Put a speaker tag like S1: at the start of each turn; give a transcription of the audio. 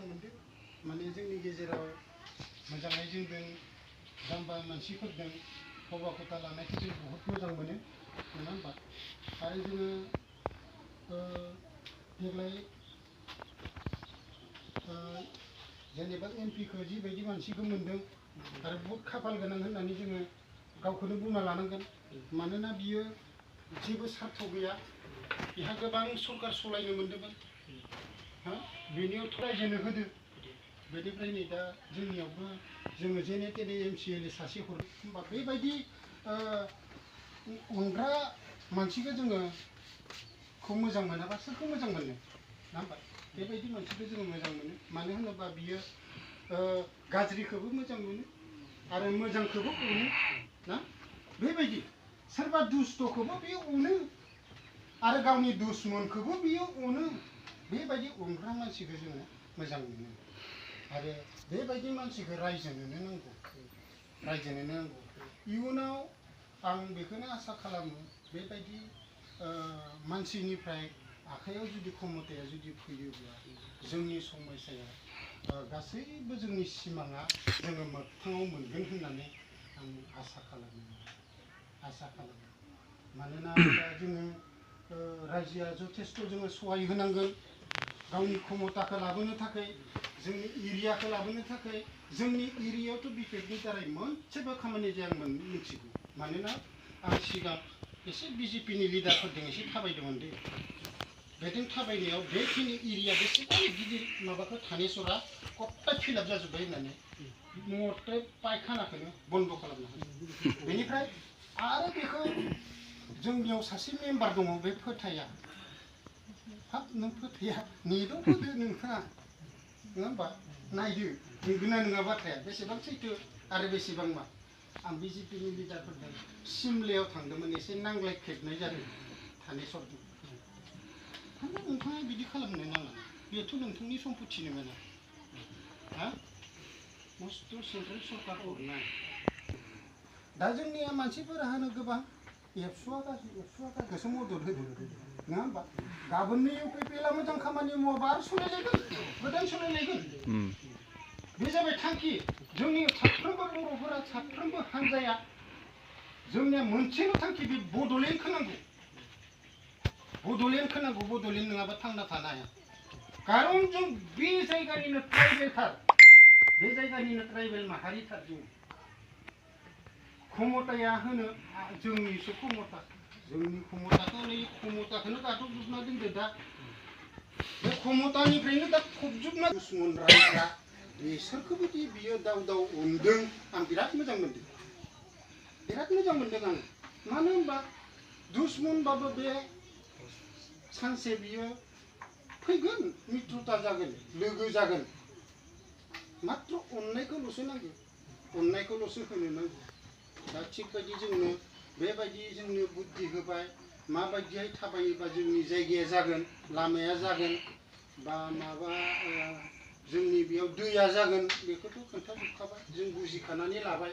S1: मोनदों माने जोंनि गेजेराव मोजाङै जोंजों जाम्बा मानसिफोरजों हौवा खथा लानायखौ जों बहुत मोजां मोनो नङा होमबा आरो जोङो देग्लाय जेनेबा एमपिखौ जिबायदि मानसिखौ मोनदों आरो बहुत खाफाल गोनां होननानै जोङो गावखौनो बुंना लानांगोन मानोना बियो जेबो सार्थ गैया बिहा गोबां सरकार सलायनो मोन्दोंमोन बेनियाव रायजोनो होदो बेनिफ्राय नै दा जोंनियावबो जोङो जेने तेने एमसिएलए सासे हरो होमबा बेबायदि अनग्रा मानसिखौ जोङो मोजां मोनाबा सोरखौ मोजां मोनो नङा होमबा बेबायदि मानसिखौ जोङो मोजां मोनो मानो होनोबा बियो गाज्रिखौबो मोजां मोनो आरो मोजांखौबो अनो ना बेबायदि सोरबा दुस्थ'खौबो बियो अनो आरो गावनि दुश्मनखौबो बियो अनो बेबायदि अनग्रा मानसिखौ जोङो मोजां मोनो आरो बेबायदि मानसिखौ रायजोनोनो नांगौ इयुनाव आं बेखौनो आसा खालामो बेबायदि मानसिनिफ्राय आखायाव जुदि क्षमताया जुदि फैयोब्ला जोंनि समयसाया गासैबो जोंनि सिमाङा जोङो मोगथाङाव मोनगोन होननानै आं आसा खालामो मानोना दा जोङो रायजोआ जथेस्थ' जोङो सहाय होनांगोन गावनि क्षमताखौ लाबोनो थाखाय जोंनि एरियाखौ लाबोनो थाखाय जोंनि एरियायावथ' बिफेकनि दारै मोनसेबो खामानि जाया आं मिथिगौ मानोना आं सिगां एसे बिजेपिनि लिडारफोरजों एसे थाबायदोंमोन दे बेजों थाबायनायाव बेखिनि एरिया बेसेबां गिदिर माबाखौ थानेसरा गथाय फिलाप जाजोब्बाय होननानै मथे पायखानाखौनो बन्द खालामनो हायो बेनिफ्राय आरो बेखौ जोंनियाव सासे मेम्बार दङ बे फोथाया हाब नों फोथाया नेटआव होदो नोंथाङा नङा होमबा नायदो नंगौना नङा बाथ्राया बेसेबां सैथो आरो बेसेबां मा आं बिजेपिनि लिडारफोरजों सिमलायाव थांदोंमोन एसे नांलाय खेबनाय जादों थानेसरजों नोंथाङा बिदि खालामनो नाङा बेथ' नोंथांनि सम्पति नङाना हा मस्त' सेन्ट्रेल सरकार हरनाय दा जोंनिया मानसिफोरा होनो गोबां एबसुआ गाज्रिखौसो मदद होदों नङा होमबा गाबोननो इउपिपिएलआ मोजां खामानि मावाबा आरो सोलायलायगोन गोदान सोलायलायगोन बे जाबाय थांखि जोंनि साफ्रोमबो बर'फोरा साफ्रोमबो हान्जाया जोंनिया मोनसेल' थांखि बे बड'लेण्डखौ नांगौ बड'लेण्ड नङाबा थांना थानो हाया कारन जों बे जायगानिनो ट्राइबेल माहारिथार जों क्षमताया होनो जोंनिसो क्षमता जोंनि क्षमताखौनो गादबजोबना दोनदो दा बे क्षमतानिफ्रायनो दा फबजोबना दुश्मन रायग्रा बिसोरखौबोदि बियो दाव अनदों आं बिराद मोजां मोनदों आं मानो होनबा दुश्मनबाबो बे सानसे बियो फैगोन मित्रता जागोन लोगो जागोन मात्र अननायखौल'सो नांगौ अननायखौल'सो होनो नांगौ दा थिग बायदि जोंनो बेबायदि जोंनो बुद्धि होबाय माबायदिहाय थाबायोबा जोंनि जायगाया जागोन लामाया जागोन बा माबा जोंनि बेयाव दैया जागोन बेखौथ' खोन्थाजोबखाबाय जों बुजिखानानै लाबाय